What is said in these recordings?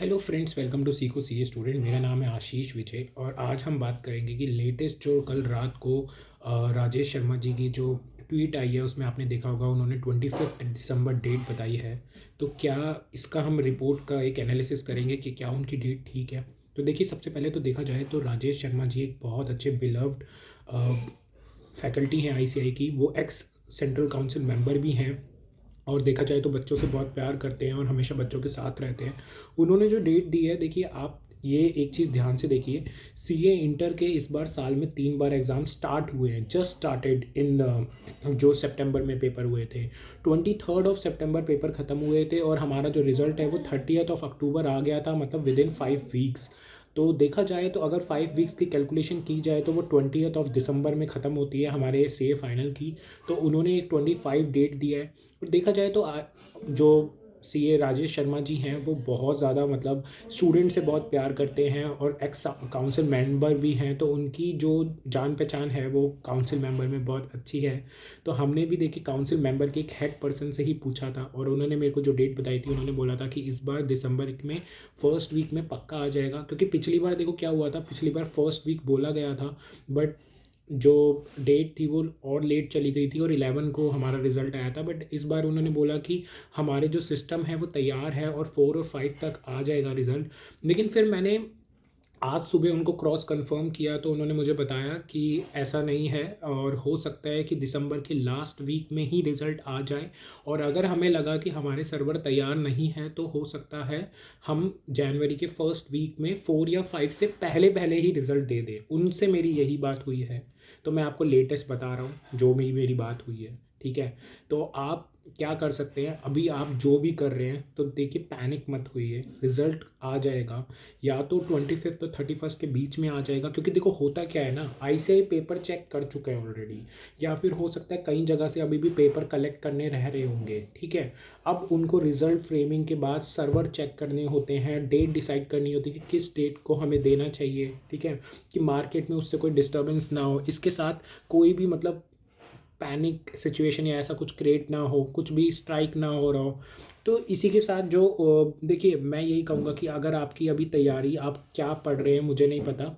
Hello friends, welcome to सीखो CA student. मेरा नाम है आशीष विजय और आज हम बात करेंगे कि लेटेस्ट जो कल रात को राजेश शर्मा जी की जो ट्वीट आई है उसमें आपने देखा होगा उन्होंने 25 दिसंबर डेट बताई है। तो क्या इसका हम रिपोर्ट का एक एनालिसिस करेंगे कि क्या उनकी डेट ठीक है। तो देखिए, सबसे पहले तो देखा जाए तो राजेश शर्मा जी एक बहुत अच्छे बिलव्ड फैकल्टी हैं आईसीआई की। वो एक्स सेंट्रल काउंसिल मेंबर भी हैं और देखा जाए तो बच्चों से बहुत प्यार करते हैं और हमेशा बच्चों के साथ रहते हैं। उन्होंने जो डेट दी है, देखिए आप ये एक चीज़ ध्यान से देखिए, सीए इंटर के इस बार साल में 3 बार एग्ज़ाम स्टार्ट हुए हैं। जस्ट स्टार्टेड इन जो सितंबर में पेपर हुए थे, 23 सितंबर पेपर ख़त्म हुए थे और हमारा जो रिज़ल्ट है वो 30 अक्टूबर आ गया था, मतलब विद इन 5 वीक्स। तो देखा जाए तो अगर 5 वीक्स की कैलकुलेशन की जाए तो वो 20 दिसंबर में ख़त्म होती है हमारे सी ए फाइनल की। तो उन्होंने एक 25 डेट दिया है। और देखा जाए तो जो सी ए राजेश शर्मा जी हैं वो बहुत ज़्यादा मतलब स्टूडेंट से बहुत प्यार करते हैं और एक्स काउंसिल मेंबर भी हैं, तो उनकी जो जान पहचान है वो काउंसिल मेंबर में बहुत अच्छी है। तो हमने भी देखी काउंसिल मेंबर के एक हेड पर्सन से ही पूछा था और उन्होंने मेरे को जो डेट बताई थी, उन्होंने बोला था कि इस बार दिसंबर में फर्स्ट वीक में पक्का आ जाएगा। क्योंकि पिछली बार देखो क्या हुआ था, पिछली बार फर्स्ट वीक बोला गया था बट जो डेट थी वो और लेट चली गई थी और 11 को हमारा रिज़ल्ट आया था। बट इस बार उन्होंने बोला कि हमारे जो सिस्टम है वो तैयार है और 4 और 5 तक आ जाएगा रिज़ल्ट। लेकिन फिर मैंने आज सुबह उनको क्रॉस कंफर्म किया तो उन्होंने मुझे बताया कि ऐसा नहीं है और हो सकता है कि दिसंबर के लास्ट वीक में ही रिज़ल्ट आ जाए। और अगर हमें लगा कि हमारे सर्वर तैयार नहीं है तो हो सकता है हम जनवरी के फर्स्ट वीक में 4 या 5 से पहले पहले ही रिज़ल्ट दे दें। उनसे मेरी यही बात हुई है, तो मैं आपको लेटेस्ट बता रहा हूँ जो मेरी बात हुई है। ठीक है, तो आप क्या कर सकते हैं, अभी आप जो भी कर रहे हैं तो देखिए पैनिक मत होइए, रिज़ल्ट आ जाएगा। या तो 25 और 31 के बीच में आ जाएगा, क्योंकि देखो होता क्या है ना, आईसीआई पेपर चेक कर चुका है ऑलरेडी, या फिर हो सकता है कई जगह से अभी भी पेपर कलेक्ट करने रह रहे होंगे। ठीक है, अब उनको रिज़ल्ट फ्रेमिंग के बाद सर्वर चेक करने होते हैं, डेट डिसाइड करनी होती है कि किस डेट को हमें देना चाहिए। ठीक है, कि मार्केट में उससे कोई डिस्टर्बेंस ना हो, इसके साथ कोई भी मतलब पैनिक सिचुएशन या ऐसा कुछ क्रिएट ना हो, कुछ भी स्ट्राइक ना हो रहा हो। तो इसी के साथ जो देखिए मैं यही कहूँगा कि अगर आपकी अभी तैयारी, आप क्या पढ़ रहे हैं मुझे नहीं पता।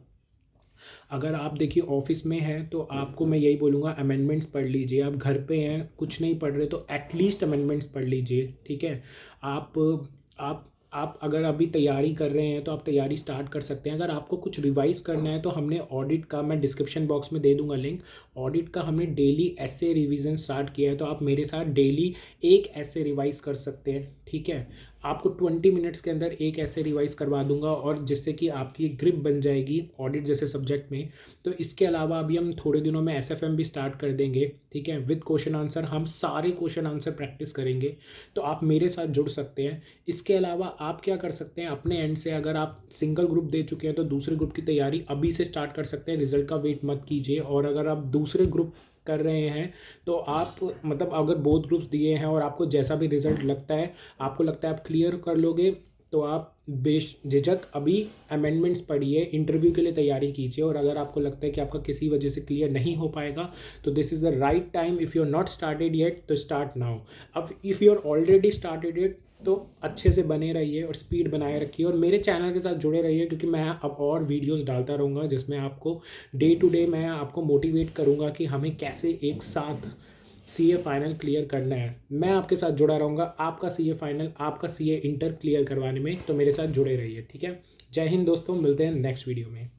अगर आप देखिए ऑफिस में हैं तो आपको मैं यही बोलूँगा, अमेंडमेंट्स पढ़ लीजिए। आप घर पे हैं कुछ नहीं पढ़ रहे तो एटलीस्ट अमेंडमेंट्स पढ़ लीजिए। ठीक है, आप आप आप अगर अभी तैयारी कर रहे हैं तो आप तैयारी स्टार्ट कर सकते हैं। अगर आपको कुछ रिवाइज करना है तो हमने ऑडिट का, मैं डिस्क्रिप्शन बॉक्स में दे दूंगा लिंक, ऑडिट का हमने डेली ऐसे रिवीजन स्टार्ट किया है, तो आप मेरे साथ डेली एक ऐसे रिवाइज कर सकते हैं। ठीक है, आपको 20 मिनट्स के अंदर एक ऐसे रिवाइज करवा दूंगा और जिससे कि आपकी ग्रिप बन जाएगी ऑडिट जैसे सब्जेक्ट में। तो इसके अलावा अभी हम थोड़े दिनों में एसएफएम भी स्टार्ट कर देंगे। ठीक है, विद क्वेश्चन आंसर, हम सारे क्वेश्चन आंसर प्रैक्टिस करेंगे, तो आप मेरे साथ जुड़ सकते हैं। इसके अलावा आप क्या कर सकते हैं अपने एंड से, अगर आप सिंगल ग्रुप दे चुके हैं तो दूसरे ग्रुप की तैयारी अभी से स्टार्ट कर सकते हैं, रिजल्ट का वेट मत कीजिए। और अगर आप दूसरे ग्रुप कर रहे हैं तो आप मतलब अगर बोथ ग्रुप्स दिए हैं और आपको जैसा भी रिजल्ट लगता है, आपको लगता है आप क्लियर कर लोगे, तो आप बेझिझक अभी अमेंडमेंट्स पढ़िए, इंटरव्यू के लिए तैयारी कीजिए। और अगर आपको लगता है कि आपका किसी वजह से क्लियर नहीं हो पाएगा तो this is the right time. If you are not started yet तो स्टार्ट नाउ। अब if you are already started it तो अच्छे से बने रहिए और स्पीड बनाए रखिए और मेरे चैनल के साथ जुड़े रहिए, क्योंकि मैं अब और वीडियोस डालता रहूँगा जिसमें आपको डे टू डे मैं आपको मोटिवेट करूँगा कि हमें कैसे एक साथ सीए फाइनल क्लियर करना है। मैं आपके साथ जुड़ा रहूँगा आपका सीए फाइनल, आपका सीए इंटर क्लियर करवाने में, तो मेरे साथ जुड़े रहिए। ठीक है, जय हिंद दोस्तों, मिलते हैं नेक्स्ट वीडियो में।